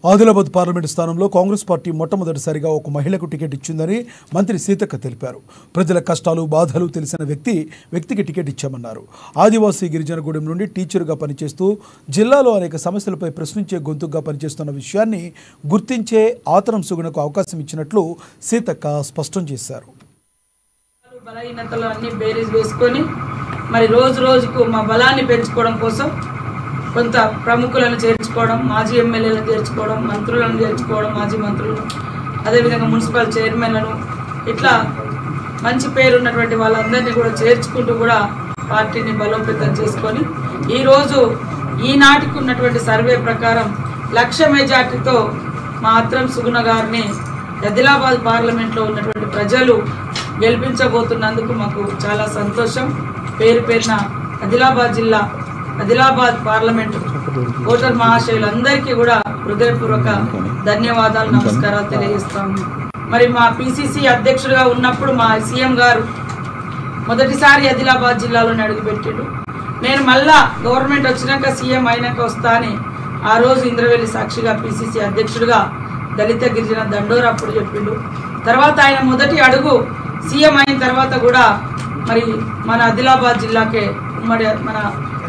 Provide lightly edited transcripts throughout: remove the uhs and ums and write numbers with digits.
Adilabad parliament స్థానంలో Congress party మొట్టమొదటిసారిగా ఒక మహిళకు టికెట్ ఇచ్చిందని మంత్రి సీతక్క తెలిపారు. ప్రజల కష్టాలు బాధలు తెలిసిన వ్యక్తికి టికెట్ ఇచ్చామన్నారు. ఆదివాసీ గిరిజనగూడెం నుండి టీచర్గా పనిచేస్తూ జిల్లాలో అనేక సమస్యలపై ప్రశ్నించే గొంతుగా పనిచేస్తున్న విషయాన్ని గుర్తించే ఆతరం సుగుణకు అవకాశం ఇచ్చినట్లు సీతక్క స్పష్టం చేశారు. బలహీనతలు అన్ని బేరీజ్ వేసుకొని మరి రోజు రోజుకు మా బలాన్ని పెంచుకోవడం కోసం కొంత ప్రముఖులను చేర్చుకోవడం, మాజీ ఎమ్మెల్యేలను చేర్చుకోవడం, మంత్రులను చేర్చుకోవడం, మాజీ మంత్రులను, అదేవిధంగా మున్సిపల్ చైర్మన్లను, ఇట్లా మంచి పేరున్నటువంటి వాళ్ళందరినీ కూడా చేర్చుకుంటూ కూడా పార్టీని బలోపేతం చేసుకొని ఈరోజు ఈనాటికి ఉన్నటువంటి సర్వే ప్రకారం 1,00,000 మెజార్టీతో మా ఆత్రం సుగుణ గారిని ఆదిలాబాద్ పార్లమెంట్లో ఉన్నటువంటి ప్రజలు గెలిపించబోతున్నందుకు మాకు చాలా సంతోషం. పేరు పేరున ఆదిలాబాద్ జిల్లా, ఆదిలాబాద్ పార్లమెంటు ఓటర్ మహాశయులందరికీ కూడా హృదయపూర్వక ధన్యవాదాలు, నమస్కారాలు తెలియజేస్తాము. మరి మా పిసిసి అధ్యక్షుడిగా ఉన్నప్పుడు మా సీఎం గారు మొదటిసారి ఆదిలాబాద్ జిల్లాలోనే అడుగుపెట్టాడు. నేను మళ్ళా గవర్నమెంట్ వచ్చినాక సీఎం అయినాక వస్తా అని ఆ రోజు ఇంద్రవెల్లి సాక్షిగా పిసిసి అధ్యక్షుడిగా దళిత గిరిజన దండోరా అప్పుడు చెప్పిండు. తర్వాత ఆయన మొదటి అడుగు సీఎం అయిన తర్వాత కూడా మరి మన ఆదిలాబాద్ జిల్లాకే, ఉమ్మడి మన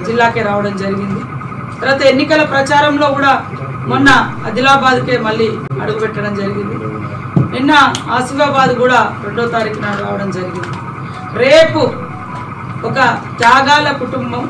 జిల్లాకే రావడం జరిగింది. తర్వాత ఎన్నికల ప్రచారంలో కూడా మొన్న ఆదిలాబాద్కే మళ్ళీ అడుగుపెట్టడం జరిగింది. నిన్న ఆసిఫాబాద్ కూడా 2వ తారీఖు నాడు రావడం జరిగింది. రేపు ఒక త్యాగాల కుటుంబం,